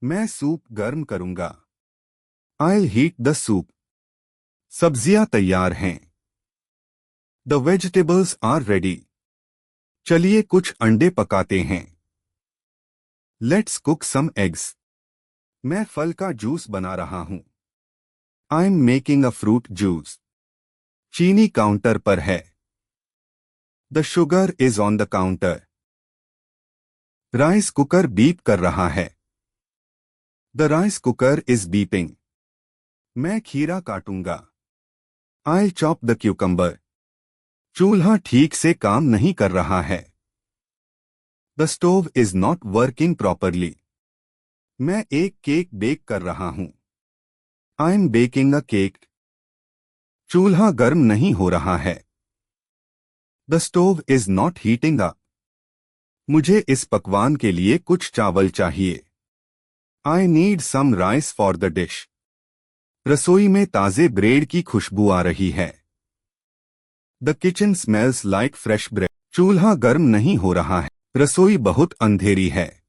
मैं सूप गर्म करूंगा। I'll heat the soup. सब्जियां तैयार हैं। The vegetables are ready. चलिए कुछ अंडे पकाते हैं। Let's cook some eggs. मैं फल का जूस बना रहा हूं। I'm making a fruit juice. चीनी काउंटर पर है। The sugar is on the counter. Rice cooker beep कर रहा है। The rice cooker is beeping. मैं खीरा काटूंगा। I'll chop the cucumber. चूल्हा ठीक से काम नहीं कर रहा है। The stove is not working properly. मैं एक केक बेक कर रहा हूं। I'm baking a cake. चूल्हा गर्म नहीं हो रहा है। The stove is not heating up. मुझे इस पकवान के लिए कुछ चावल चाहिए। I need some rice for the dish. रसोई में ताजे ब्रेड की खुशबू आ रही है। The kitchen smells like fresh bread. चूल्हा गर्म नहीं हो रहा है। रसोई बहुत अंधेरी है।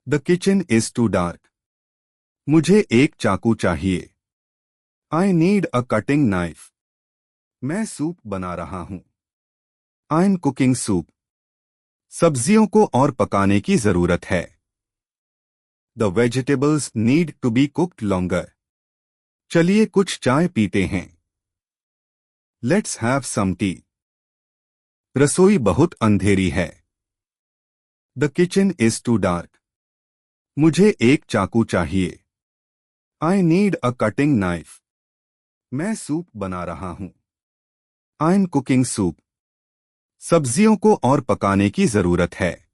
The kitchen is too dark. मुझे एक चाकू चाहिए। I need a cutting knife. मैं सूप बना रहा हूं। I'm cooking soup. सब्जियों को और पकाने की जरूरत है। The vegetables need to be cooked longer. चलिए कुछ चाय पीते हैं। Let's have some tea. रसोई बहुत अंधेरी है। The kitchen is too dark. मुझे एक चाकू चाहिए। I need a cutting knife. मैं सूप बना रहा हूं। I'm cooking soup. सब्जियों को और पकाने की जरूरत है।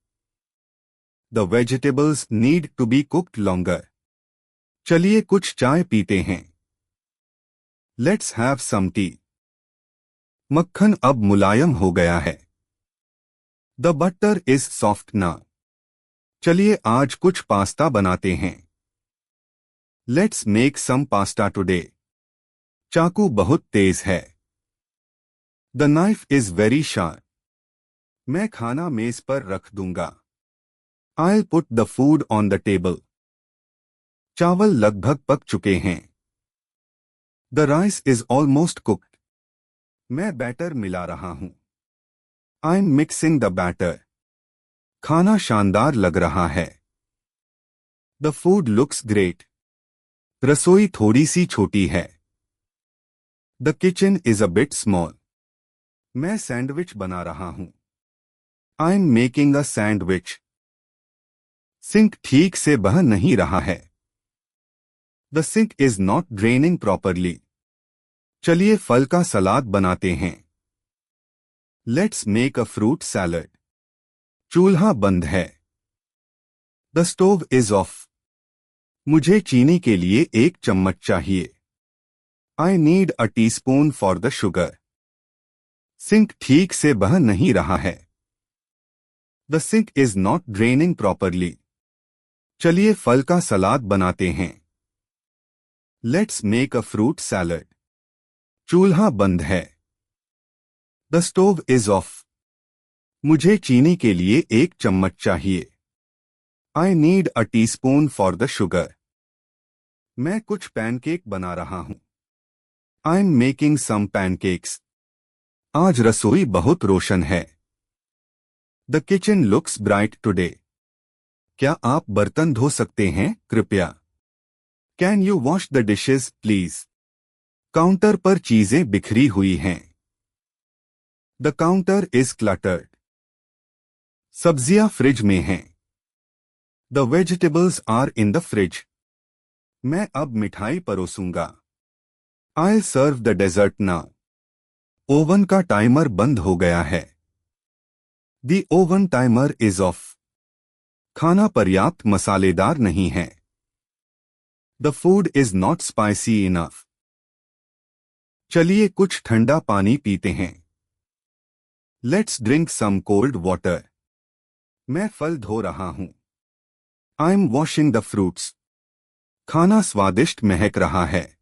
The vegetables need to be cooked longer. चलिए कुछ चाय पीते हैं। Let's have some tea. मक्खन अब मुलायम हो गया है। The butter is soft now. चलिए आज कुछ पास्ता बनाते हैं। Let's make some pasta today. चाकू बहुत तेज है। The knife is very sharp. मैं खाना मेज पर रख दूंगा। I'll put the food on the table. चावल लगभग पक चुके हैं। The rice is almost cooked. मैं बैटर मिला रहा हूं। I'm mixing the batter. खाना शानदार लग रहा है। The food looks great. रसोई थोड़ी सी छोटी है। The kitchen is a bit small. मैं सैंडविच बना रहा हूं। I'm making a sandwich. Sink ठीक से बह नहीं रहा है। The sink is not draining properly. चलिए फल का सलाद बनाते हैं। Let's make a fruit salad. चूल्हा बंद है। The stove is off. मुझे चीनी के लिए एक चम्मच चाहिए। I need a teaspoon for the sugar. Sink ठीक से बह नहीं रहा है। The sink is not draining properly. चलिए फल का सलाद बनाते हैं। Let's make a fruit salad. चूल्हा बंद है। The stove is off. मुझे चीनी के लिए एक चम्मच चाहिए। I need a teaspoon for the sugar. मैं कुछ पैनकेक बना रहा हूं। I'm making some pancakes. आज रसोई बहुत रोशन है। The kitchen looks bright today. क्या आप बर्तन धो सकते हैं कृपया? Can you wash the dishes, please? Counter पर चीजें बिखरी हुई हैं। The counter is cluttered. सब्जियां फ्रिज में हैं। The vegetables are in the fridge. मैं अब मिठाई परोसूंगा। I'll serve the dessert now. Oven का टाइमर बंद हो गया है। The oven timer is off. खाना पर्याप्त मसालेदार नहीं है। The food is not spicy enough. चलिए कुछ ठंडा पानी पीते हैं। Let's drink some cold water. मैं फल धो रहा हूं। I'm washing the fruits. खाना स्वादिष्ट महक रहा है।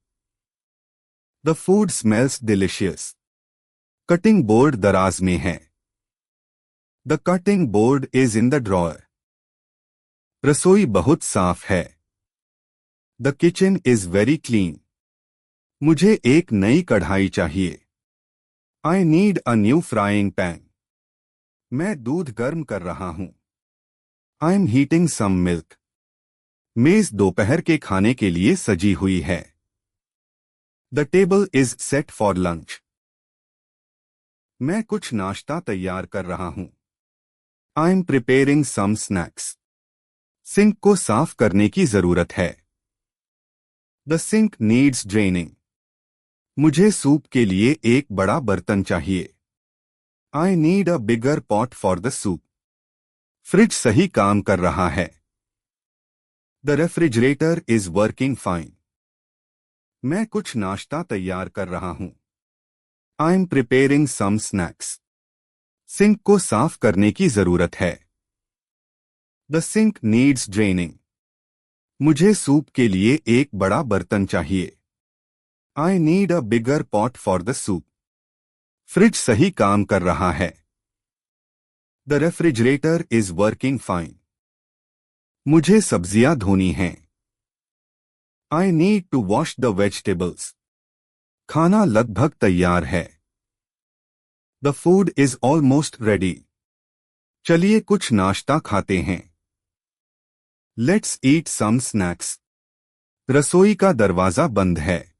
The food smells delicious. Cutting board दराज में है। The cutting board is in the drawer. रसोई बहुत साफ है। The kitchen is very clean. मुझे एक नई कढ़ाई चाहिए। I need a new frying pan. मैं दूध गर्म कर रहा हूं। I am heating some milk. मेज दोपहर के खाने के लिए सजी हुई है। The table is set for lunch. मैं कुछ नाश्ता तैयार कर रहा हूं। I am preparing some snacks. Sink को साफ करने की जरूरत है। The sink needs draining. मुझे सूप के लिए एक बड़ा बर्तन चाहिए। I need a bigger pot for the soup. Fridge सही काम कर रहा है। The refrigerator is working fine. मैं कुछ नाश्ता तैयार कर रहा हूं। I am preparing some snacks. Sink को साफ करने की जरूरत है। The sink needs draining. मुझे सूप के लिए एक बड़ा बर्तन चाहिए। I need a bigger pot for the soup. Fridge सही काम कर रहा है। The refrigerator is working fine. मुझे सब्जियां धोनी हैं। I need to wash the vegetables. खाना लगभग तैयार है। The food is almost ready. चलिए कुछ नाश्ता खाते हैं। Let's eat some snacks. रसोई का दरवाजा बंद है।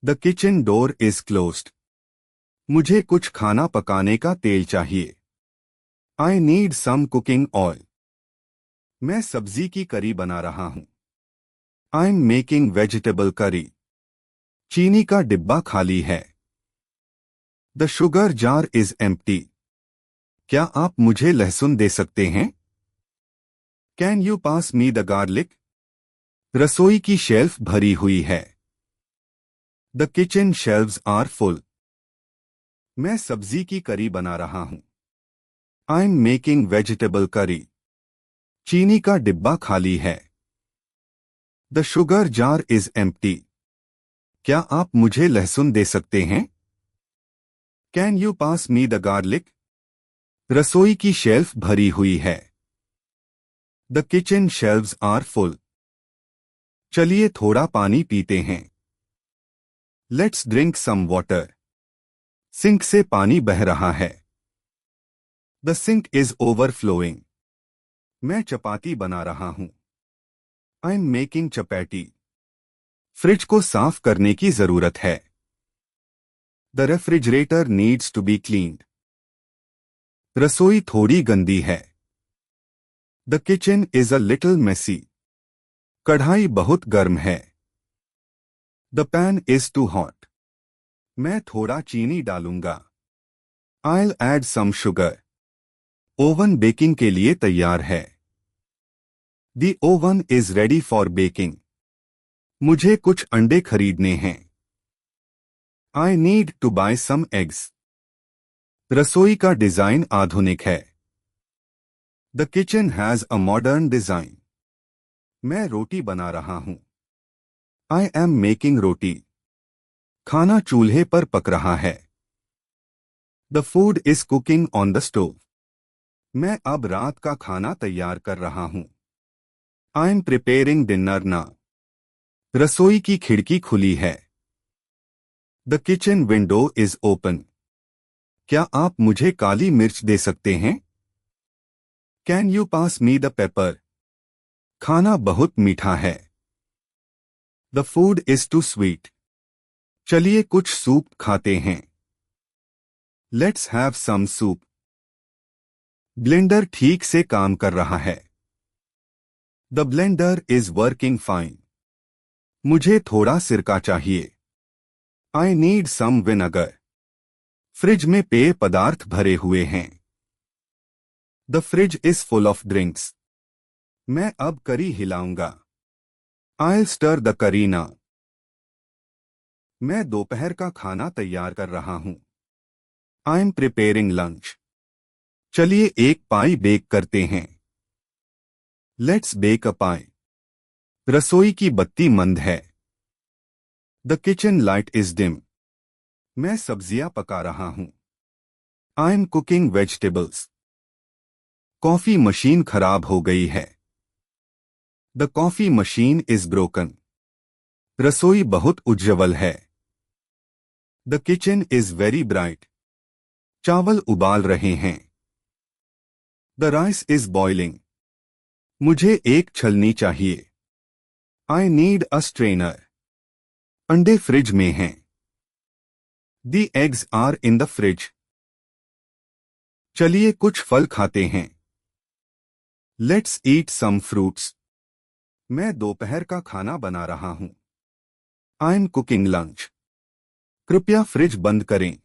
The kitchen door is closed. मुझे कुछ खाना पकाने का तेल चाहिए। I need some cooking oil. मैं सब्जी की करी बना रहा हूं। I am making vegetable curry. चीनी का डिब्बा खाली है। The sugar jar is empty. क्या आप मुझे लहसुन दे सकते हैं? Can you pass me the garlic? रसोई की शेल्फ भरी हुई है। The kitchen shelves are full. मैं सब्जी की करी बना रहा हूं। I am making vegetable curry. चीनी का डिब्बा खाली है। The sugar jar is empty. क्या आप मुझे लहसुन दे सकते हैं? Can you pass me the garlic? रसोई की शेल्फ भरी हुई है। The kitchen shelves are full. चलिए थोड़ा पानी पीते हैं। Let's drink some water. Sink से पानी बह रहा है। The sink is overflowing. मैं चपाती बना रहा हूं। I am making chapati. Fridge को साफ करने की जरूरत है। The refrigerator needs to be cleaned. रसोई थोड़ी गंदी है। The kitchen is a little messy. कढ़ाई बहुत गर्म है। The pan is too hot. मैं थोड़ा चीनी डालूंगा। I'll add some sugar. Oven baking के लिए तैयार है। The oven is ready for baking. मुझे कुछ अंडे खरीदने हैं। I need to buy some eggs. रसोई का डिजाइन आधुनिक है। The kitchen has a modern design. मैं रोटी बना रहा हूं। I am making रोटी। खाना चूल्हे पर पक रहा है। The food is cooking on the stove. मैं अब रात का खाना तैयार कर रहा हूं। I am preparing dinner now. रसोई की खिड़की खुली है। The kitchen window is open. क्या आप मुझे काली मिर्च दे सकते हैं? Can you pass me the pepper? खाना बहुत मीठा है। The food is too sweet. चलिए कुछ सूप खाते हैं। Let's have some soup. Blender ठीक से काम कर रहा है। The blender is working fine. मुझे थोड़ा सिरका चाहिए। I need some vinegar. Fridge में पेय पदार्थ भरे हुए हैं। The fridge is full of drinks. मैं अब करी हिलाऊंगा। I'll stir the करी now. मैं दोपहर का खाना तैयार कर रहा हूं। I am preparing lunch. चलिए एक पाई बेक करते हैं। लेट्स बेक अ पाई। रसोई की बत्ती मंद है। The kitchen light is dim. मैं सब्जियां पका रहा हूं। I am cooking vegetables. Coffee machine खराब हो गई है। The coffee machine is broken. रसोई बहुत उज्ज्वल है। The kitchen is very bright. चावल उबाल रहे हैं। The rice is boiling. मुझे एक छलनी चाहिए। I need a strainer. अंडे फ्रिज में हैं। The eggs are in the fridge. चलिए कुछ फल खाते हैं। Let's eat some fruits. मैं दोपहर का खाना बना रहा हूं। I am cooking lunch. कृपया फ्रिज बंद करें।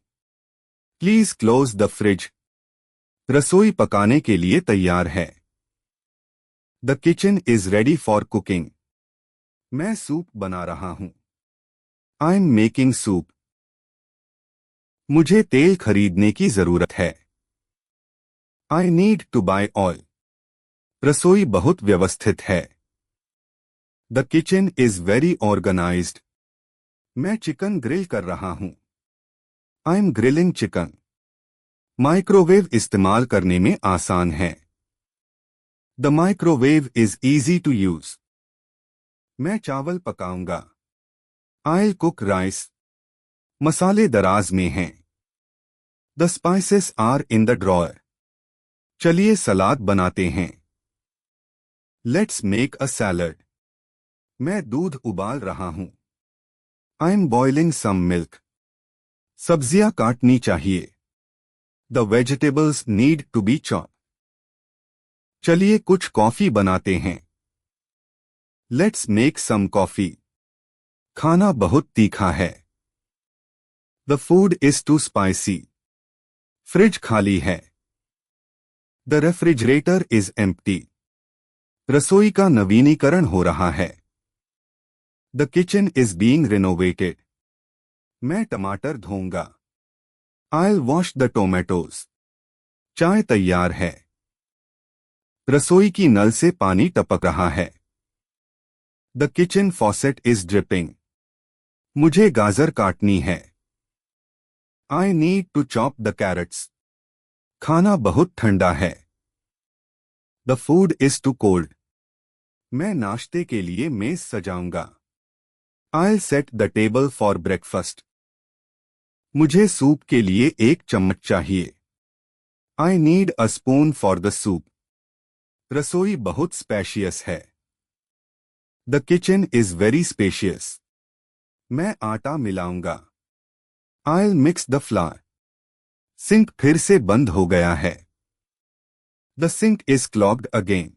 Please close the fridge. रसोई पकाने के लिए तैयार है। The kitchen is ready for cooking. मैं सूप बना रहा हूं। I am making soup. मुझे तेल खरीदने की जरूरत है। I need to buy oil. रसोई बहुत व्यवस्थित है। The kitchen is very organised. मैं चिकन ग्रिल कर रहा हूं। I am grilling chicken. Microwave इस्तेमाल करने में आसान है। The microwave is easy to use. मैं चावल पकाऊंगा। I cook rice. मसाले दराज में हैं। The spices are in the drawer. चलिए सलाद बनाते हैं। Let's make a salad. मैं दूध उबाल रहा हूं। I am boiling some milk. सब्जियां काटनी चाहिए। The vegetables need to be chopped. चलिए कुछ कॉफी बनाते हैं। Let's make some coffee. खाना बहुत तीखा है। The food is too spicy. Fridge खाली है। The refrigerator is empty. रसोई का नवीनीकरण हो रहा है। The kitchen is being renovated. मैं टमाटर धोऊंगा। आई वॉश द टोमेटोज। चाय तैयार है। रसोई की नल से पानी टपक रहा है। The kitchen faucet is dripping. मुझे गाजर काटनी है। I need to chop the carrots. खाना बहुत ठंडा है। The food is too cold. मैं नाश्ते के लिए मेज सजाऊंगा। I set the table for breakfast. मुझे सूप के लिए एक चम्मच चाहिए। I need a spoon for the soup. रसोई बहुत स्पेशियस है। The kitchen is very spacious. मैं आटा मिलाऊंगा। I mix the flower. Sink फिर से बंद हो गया है। The sink is clogged again.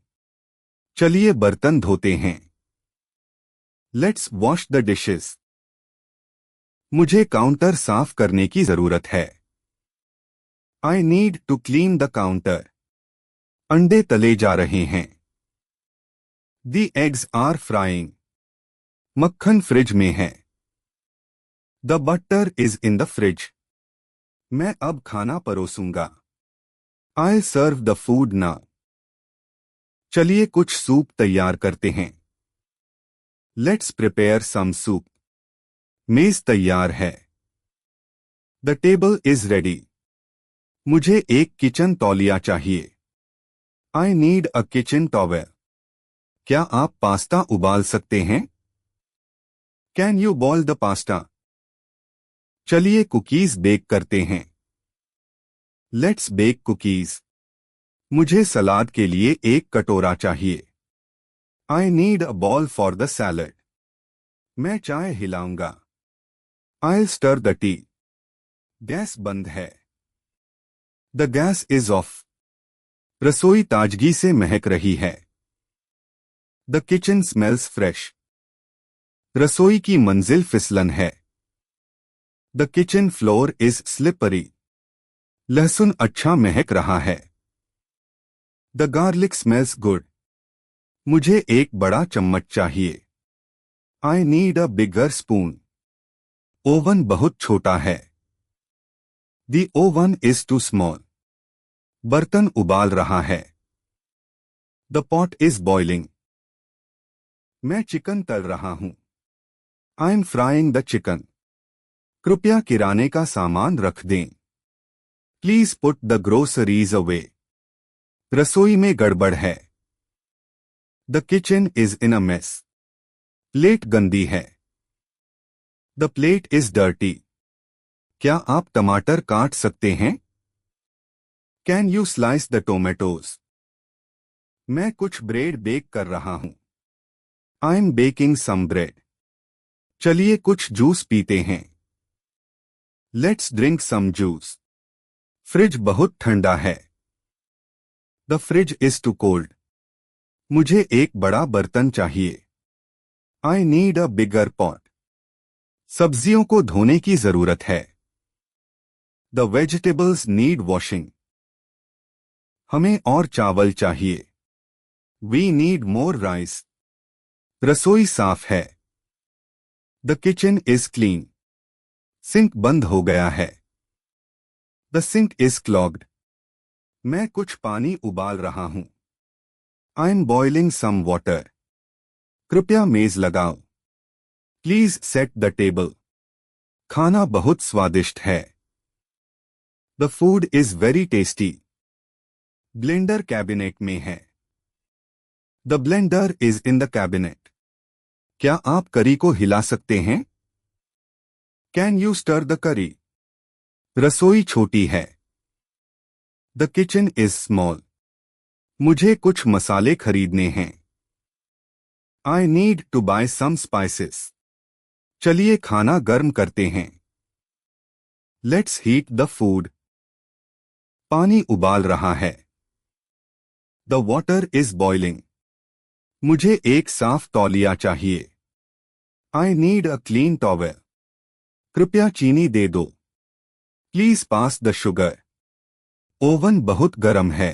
चलिए बर्तन धोते हैं। Let's wash the dishes. मुझे काउंटर साफ करने की जरूरत है। I need to clean the counter. अंडे तले जा रहे हैं। The eggs are frying. मक्खन फ्रिज में है। The butter is in the fridge. मैं अब खाना परोसूंगा। I serve the food now. चलिए कुछ सूप तैयार करते हैं। Let's prepare some soup. मेज तैयार है। The table is ready. मुझे एक किचन तौलिया चाहिए। I need a kitchen towel. क्या आप पास्ता उबाल सकते हैं? Can you boil the pasta? चलिए कुकीज बेक करते हैं। Let's bake cookies. मुझे सलाद के लिए एक कटोरा चाहिए। I need a bowl for the salad. मैं चाय हिलाऊंगा। I stir the tea. Gas बंद है। The gas is off. रसोई ताजगी से महक रही है। The kitchen smells fresh. रसोई की मंजिल फिसलन है। The kitchen floor is slippery. लहसुन अच्छा महक रहा है। The garlic smells good. मुझे एक बड़ा चम्मच चाहिए। I need a bigger spoon. Oven बहुत छोटा है। The oven is too small. बर्तन उबाल रहा है। The pot is boiling. मैं चिकन तल रहा हूं। I am frying the chicken. कृपया किराने का सामान रख दें। Please put the groceries away. रसोई में गड़बड़ है। The kitchen is in a mess. Plate गंदी है। The plate is dirty. क्या आप टमाटर काट सकते हैं? Can you slice the tomatoes? मैं कुछ ब्रेड बेक कर रहा हूं। I am baking some bread. चलिए कुछ जूस पीते हैं। Let's drink some juice. Fridge बहुत ठंडा है। The fridge is too cold. मुझे एक बड़ा बर्तन चाहिए। I need a bigger pot. सब्जियों को धोने की जरूरत है। The vegetables need washing. हमें और चावल चाहिए। We need more rice. रसोई साफ है। The kitchen is clean. Sink बंद हो गया है। The sink is clogged. मैं कुछ पानी उबाल रहा हूं। I am boiling some water. कृपया मेज लगाओ। Please set the table. खाना बहुत स्वादिष्ट है। The food is very tasty. Blender cabinet में है। The blender is in the cabinet. क्या आप करी को हिला सकते हैं? कैन यू स्टर द करी? रसोई छोटी है। The kitchen is small. मुझे कुछ मसाले खरीदने हैं। I need to buy some spices. चलिए खाना गर्म करते हैं। Let's heat the food. पानी उबाल रहा है। The water is boiling. मुझे एक साफ तौलिया चाहिए। I need a clean towel. कृपया चीनी दे दो। Please pass the sugar. Oven बहुत गर्म है।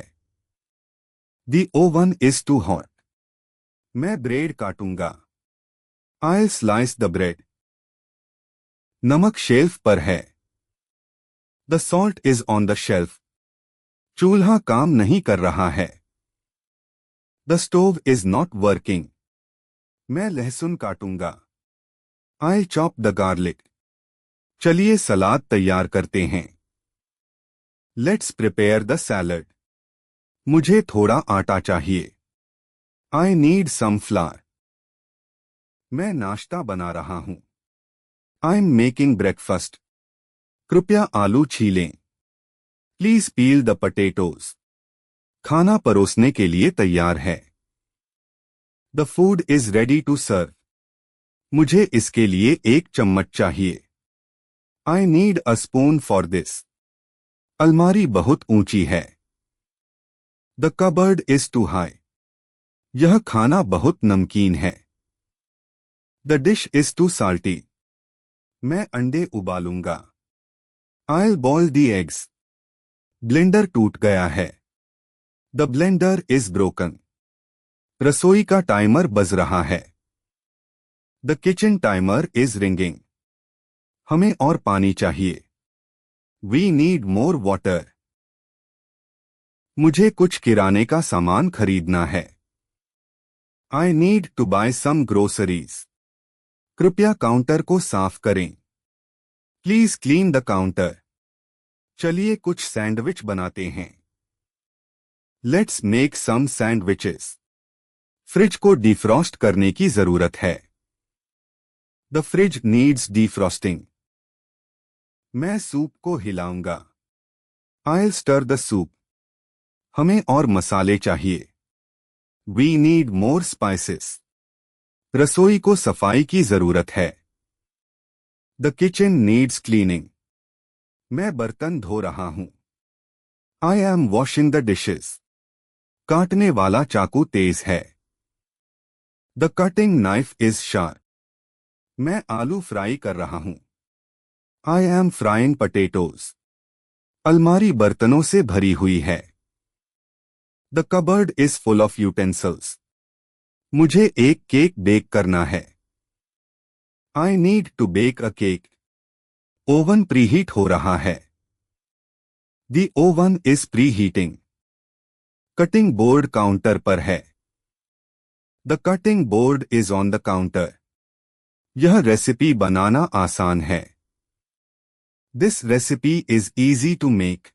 The oven is too hot. मैं ब्रेड काटूंगा। I slice the bread. नमक शेल्फ पर है। The salt is on the shelf. चूल्हा काम नहीं कर रहा है। The stove is not working. मैं लहसुन काटूंगा। I chop the garlic. चलिए सलाद तैयार करते हैं। Let's prepare the salad. मुझे थोड़ा आटा चाहिए। I need some flour. मैं नाश्ता बना रहा हूं। I am making breakfast. कृपया आलू छीलें। Please peel the potatoes. खाना परोसने के लिए तैयार है। The food is ready to serve. मुझे इसके लिए एक चम्मच चाहिए। I need a spoon for this. अलमारी बहुत ऊंची है। The cupboard is too high. यह खाना बहुत नमकीन है। The dish is too salty. मैं अंडे उबालूंगा। I'll boil the eggs. Blender टूट गया है। The blender is broken. रसोई का टाइमर बज रहा है। The kitchen timer is ringing. हमें और पानी चाहिए। We need more water. मुझे कुछ किराने का सामान खरीदना है। I need to buy some groceries. कृपया काउंटर को साफ करें। Please clean the counter. चलिए कुछ सैंडविच बनाते हैं। Let's make some sandwiches. Fridge को डिफ्रॉस्ट करने की जरूरत है। The fridge needs defrosting. मैं सूप को हिलाऊंगा। I'll stir the soup. हमें और मसाले चाहिए। We need more spices. रसोई को सफाई की जरूरत है। The kitchen needs cleaning. मैं बर्तन धो रहा हूं। I am washing the dishes. काटने वाला चाकू तेज है। The cutting knife is sharp. मैं आलू फ्राई कर रहा हूं। I am frying potatoes. अलमारी बर्तनों से भरी हुई है। The cupboard is full of utensils. मुझे एक केक बेक करना है। I need to bake a cake. Oven preheat हो रहा है। The oven is preheating. Cutting board counter पर है। The cutting board is on the counter. यह रेसिपी बनाना आसान है। This recipe is easy to make.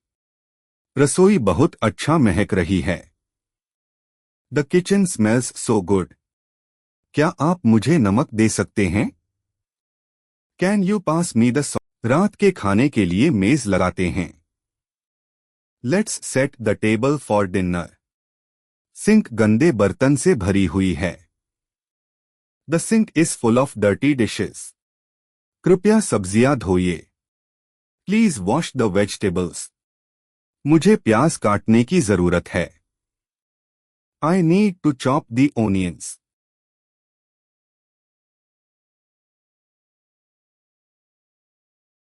रसोई बहुत अच्छा महक रही है। The kitchen smells so good. क्या आप मुझे नमक दे सकते हैं? Can you pass me the salt? रात के खाने के लिए मेज लगाते हैं। Let's set the table for dinner. Sink गंदे बर्तन से भरी हुई है। The sink is full of dirty dishes. कृपया सब्जियां धोइए। Please wash the vegetables. मुझे प्याज काटने की जरूरत है। I need to chop the onions.